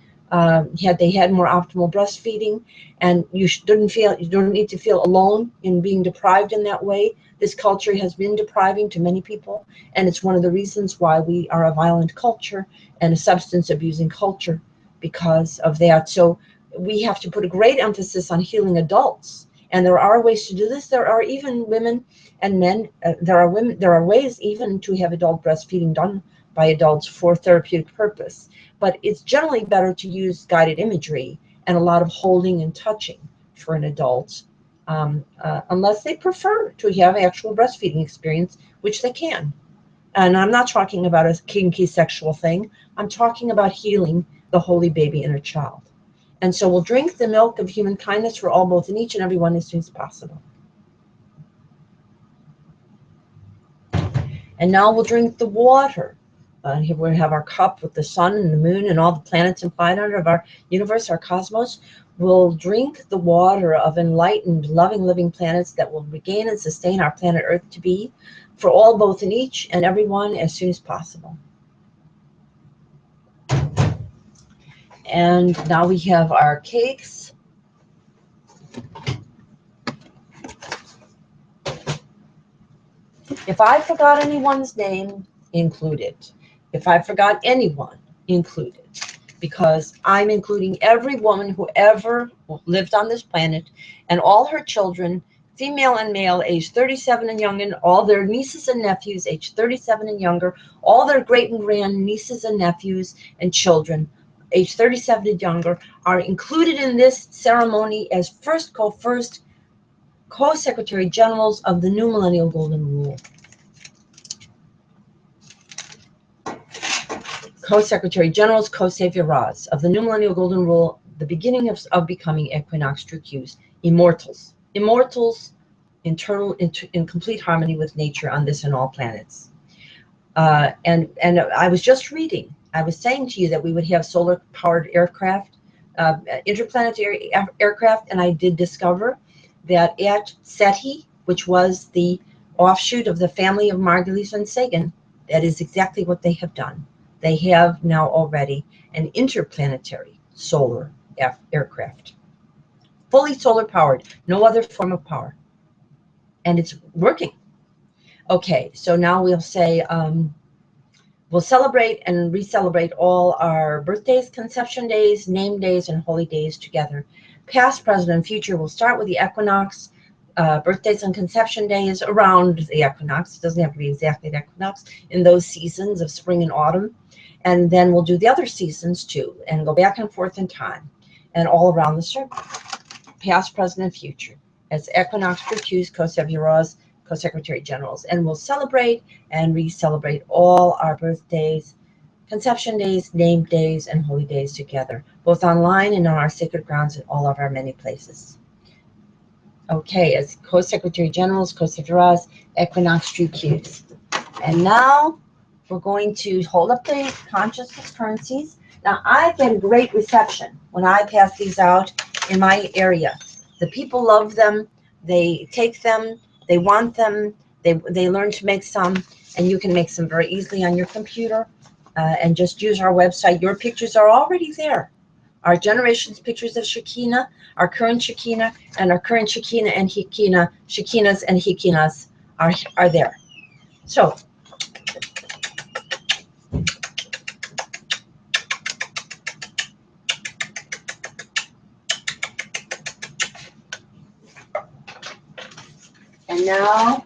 had they had more optimal breastfeeding. And you don't need to feel alone in being deprived in that way. This culture has been depriving to many people, and it's one of the reasons why we are a violent culture and a substance abusing culture, because of that. So we have to put a great emphasis on healing adults, and there are ways to do this. There are even women and men, there are ways even to have adult breastfeeding done by adults for therapeutic purpose, but it's generally better to use guided imagery and a lot of holding and touching for an adult, unless they prefer to have actual breastfeeding experience, which they can. And I'm not talking about a kinky sexual thing. I'm talking about healing the holy baby inner child. And so we'll drink the milk of human kindness for all, both in each and every one, as soon as possible. And now we'll drink the water. Here we have our cup with the sun and the moon and all the planets implied under of our universe, our cosmos. We'll drink the water of enlightened, loving, living planets that will regain and sustain our planet Earth to be for all, both in each and every one, as soon as possible. And now we have our cakes. If I forgot anyone's name, include it. If I forgot anyone, include it. Because I'm including every woman who ever lived on this planet, and all her children, female and male, aged 37 and younger, all their nieces and nephews, aged 37 and younger, all their great and grand nieces and nephews and children, aged 37 and younger, are included in this ceremony as first co-secretary generals of the new millennial golden rule. Co-secretary generals, co-saviorahs of the new millennial golden rule, the beginning of becoming equinox true Qs, immortals in complete harmony with nature on this and all planets. And I was just reading, I was saying to you that we would have solar powered aircraft, interplanetary aircraft, and I did discover that at SETI, which was the offshoot of the family of Margulies and Sagan, that is exactly what they have done. They have now already an interplanetary solar aircraft, fully solar powered, no other form of power. And it's working. Okay, so now we'll say, we'll celebrate and re-celebrate all our birthdays, conception days, name days, and holy days together. Past, present, and future. We'll start with the equinox, birthdays and conception days around the equinox. It doesn't have to be exactly the equinox, in those seasons of spring and autumn. And then we'll do the other seasons too, and go back and forth in time, and all around the circle. Past, present, and future. As equinox Virtues, co-Seviros, co-Secretary Generals. And we'll celebrate and re-celebrate all our birthdays, conception days, name days, and holy days together, both online and on our sacred grounds in all of our many places. Okay, as co-Secretary Generals, co-Seviros, equinox Virtues. And now we're going to hold up the consciousness currencies. Now, I get a great reception when I pass these out in my area. The people love them. They take them. They want them. They learn to make some, and you can make some very easily on your computer, and just use our website. Your pictures are already there. Our generations pictures of Shekinah, our current Shekinah, and our current Shekinah and Shekinah, Shekinahs and Shekinahs are there. So, and now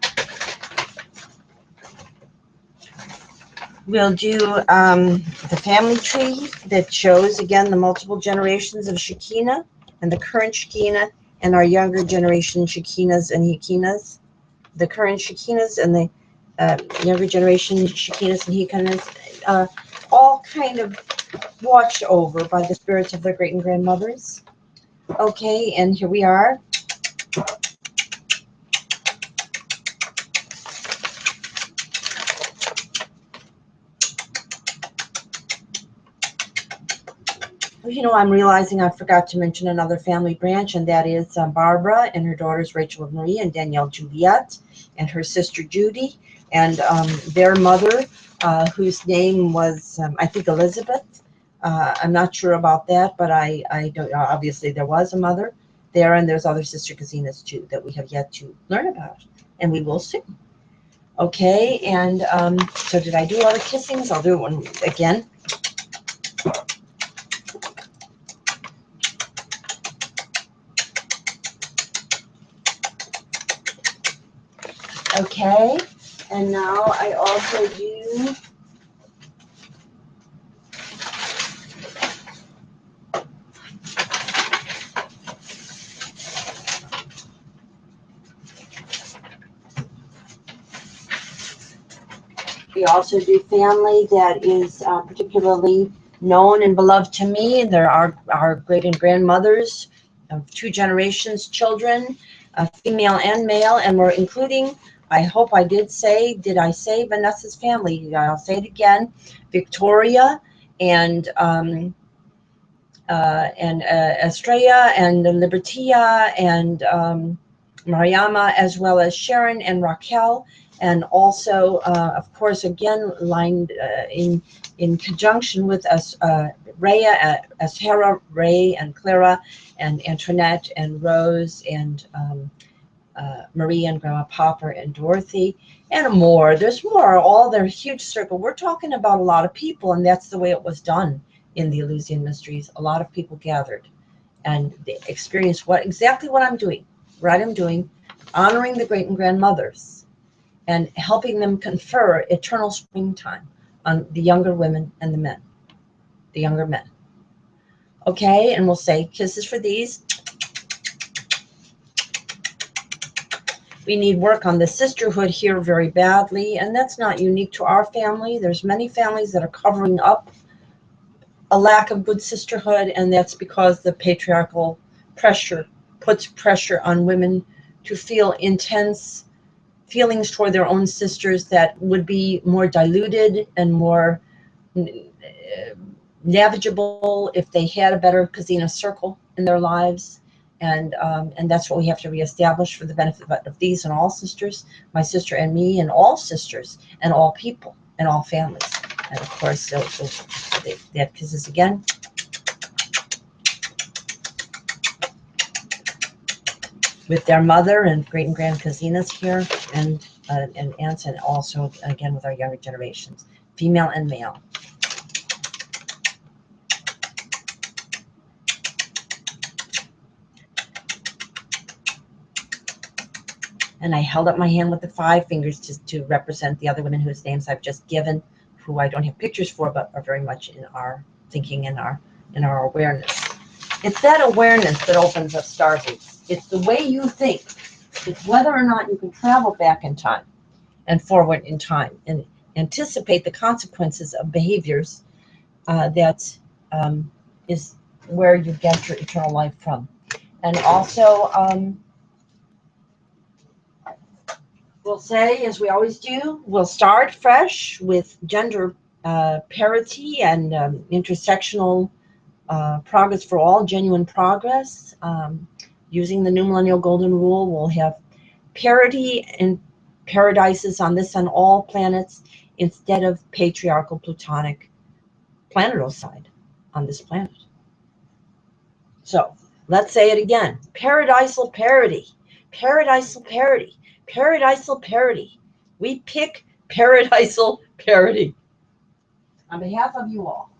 we'll do the family tree that shows, again, the multiple generations of Shekinah and the current Shekinah and our younger generation Shekinahs and Shekinahs. The current Shekinahs and the younger generation Shekinahs and Shekinahs, all kind of watched over by the spirits of their great and grandmothers. Okay, and here we are. You know, I'm realizing I forgot to mention another family branch, and that is Barbara and her daughters Rachel and Marie and Danielle Juliet and her sister Judy, and their mother, whose name was, I think, Elizabeth. I'm not sure about that, but I don't, obviously there was a mother there, and there's other sister Kazinas too that we have yet to learn about, and we will soon. Okay, and so did I do all the kissings? I'll do one again. Okay, and now I also do family that is particularly known and beloved to me. There are our great and grandmothers of 2 generations, children, female and male, and we're including, I hope I did I say Vanessa's family? I'll say it again, Victoria and Estrella and Libertia and Mariama, as well as Sharon and Raquel, and also, of course, again, lined in conjunction with us, Rhea, Ashera, Ray, and Clara, and Antoinette, and Rose, and Marie, and Grandma Popper, and Dorothy, and more. There's more, all their huge circle. We're talking about a lot of people, and that's the way it was done in the Eleusinian Mysteries. A lot of people gathered, and they experienced exactly what I'm doing, honoring the great and grandmothers, and helping them confer eternal springtime on the younger women and the men, the younger men. Okay, and we'll say kisses for these. We need work on the sisterhood here very badly, and that's not unique to our family. There's many families that are covering up a lack of good sisterhood, and that's because the patriarchal pressure puts pressure on women to feel intense feelings toward their own sisters that would be more diluted and more navigable if they had a better Kazina circle in their lives. And that's what we have to reestablish for the benefit of these and all sisters, my sister and me, and all sisters and all people and all families. And of course, they have kisses again. With their mother and great and grand cousines here, and aunts, and also again with our younger generations, female and male. And I held up my hand with the 5 fingers to represent the other women whose names I've just given, who I don't have pictures for, but are very much in our thinking and in our awareness. It's that awareness that opens up stargates. It's the way you think. It's whether or not you can travel back in time and forward in time and anticipate the consequences of behaviors that is where you get your eternal life from. And also, we'll say, as we always do, we'll start fresh with gender parity and intersectional progress for all, genuine progress. Using the New Millennial Golden Rule, we'll have parity in paradises on this and all planets instead of patriarchal plutonic planetocide on this planet. So let's say it again. Paradisal parity, paradisal parity, paradisal parity. We pick paradisal parity. On behalf of you all.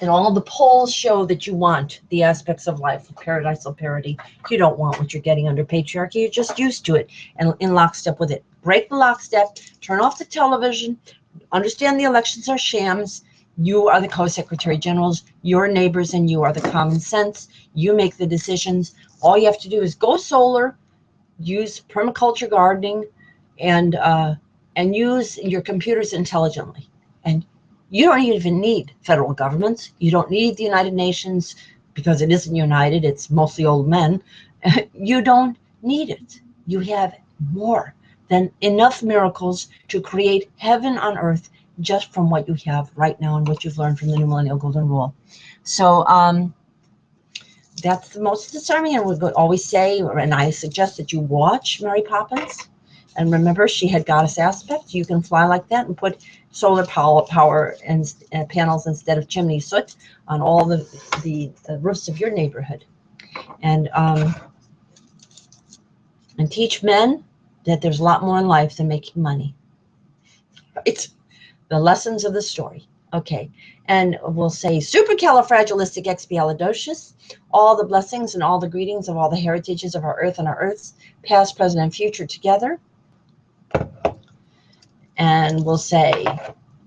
And all the polls show that you want the aspects of life of paradisal parity. You don't want what you're getting under patriarchy. You're just used to it and in lockstep with it. Break the lockstep, turn off the television, understand the elections are shams. You are the co-secretary generals, your neighbors and you are the common sense. You make the decisions. All you have to do is go solar, use permaculture gardening, and use your computers intelligently. And you don't even need federal governments. You don't need the United Nations because it isn't united. It's mostly old men. You don't need it. You have more than enough miracles to create heaven on earth just from what you have right now and what you've learned from the New Millennial Golden Rule. So that's the most disarming. And we always say, and I suggest that you watch Mary Poppins. And remember, she had goddess aspect. You can fly like that and put solar power and panels instead of chimney soot on all the roofs of your neighborhood. And teach men that there's a lot more in life than making money. It's the lessons of the story. Okay. And we'll say supercalifragilisticexpialidocious, all the blessings and all the greetings of all the heritages of our earth and our earths, past, present, and future together. And we'll say,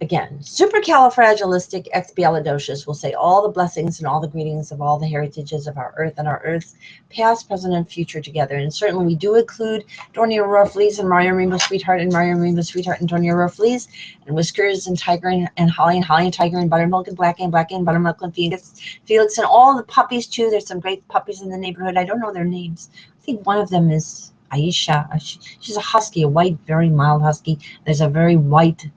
again, supercalifragilisticexpialidocious. We'll say all the blessings and all the greetings of all the heritages of our earth and our earths, past, present, and future together. And certainly we do include Dorney Aurora Fleas and Mario Rainbow Sweetheart and Mario Rainbow Sweetheart and Dorney Aurora Fleas and Whiskers and Tiger and Holly and Tiger and Buttermilk and Black and Buttermilk and Felix and all the puppies too. There's some great puppies in the neighborhood. I don't know their names. I think one of them is Aisha. She's a husky, a white, very mild husky. There's a very white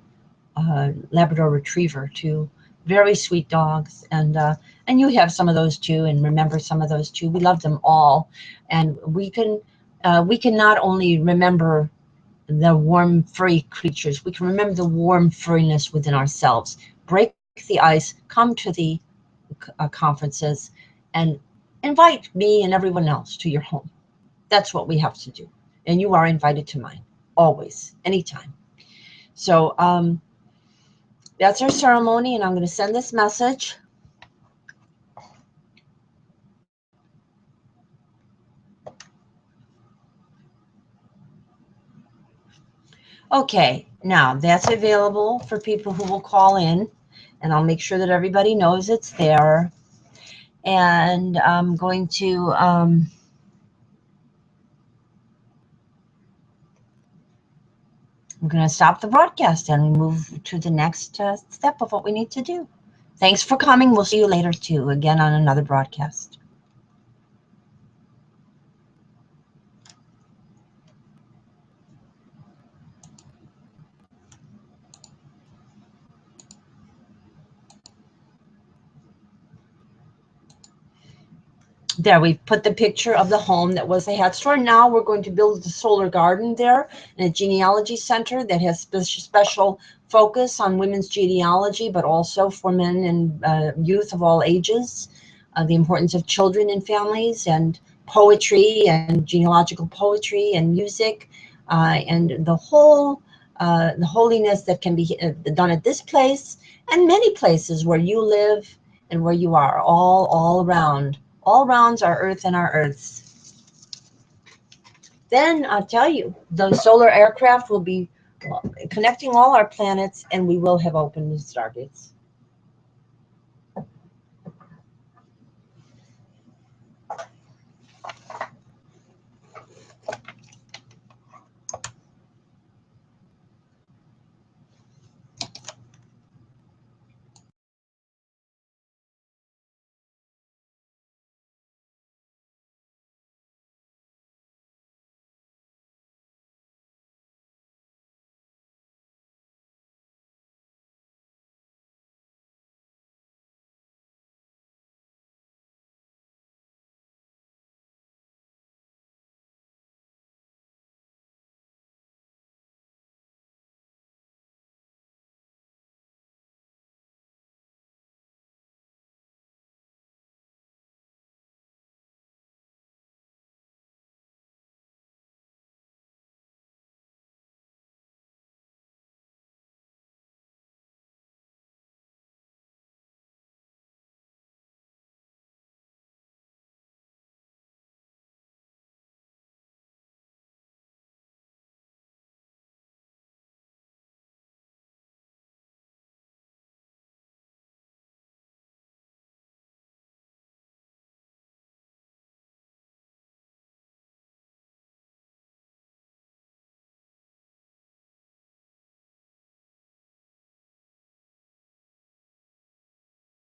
Labrador Retriever too. Very sweet dogs, and you have some of those too, and remember some of those too. We love them all, and we can not only remember the warm, furry creatures. We can remember the warm furriness within ourselves. Break the ice. Come to the conferences, and invite me and everyone else to your home. That's what we have to do. And you are invited to mine, always, anytime. So that's our ceremony, and I'm going to send this message. Okay, now that's available for people who will call in, and I'll make sure that everybody knows it's there. And I'm going to stop the broadcast and move to the next step of what we need to do. Thanks for coming. We'll see you later, too, again on another broadcast. There, we put the picture of the home that was the hat store. Now we're going to build the solar garden there and a genealogy center that has special focus on women's genealogy, but also for men and youth of all ages, the importance of children and families, and poetry and genealogical poetry and music, and the holiness that can be done at this place and many places where you live and where you are, all around. All rounds our earth and our earths. Then I'll tell you, the solar aircraft will be connecting all our planets, and we will have opened the stargates.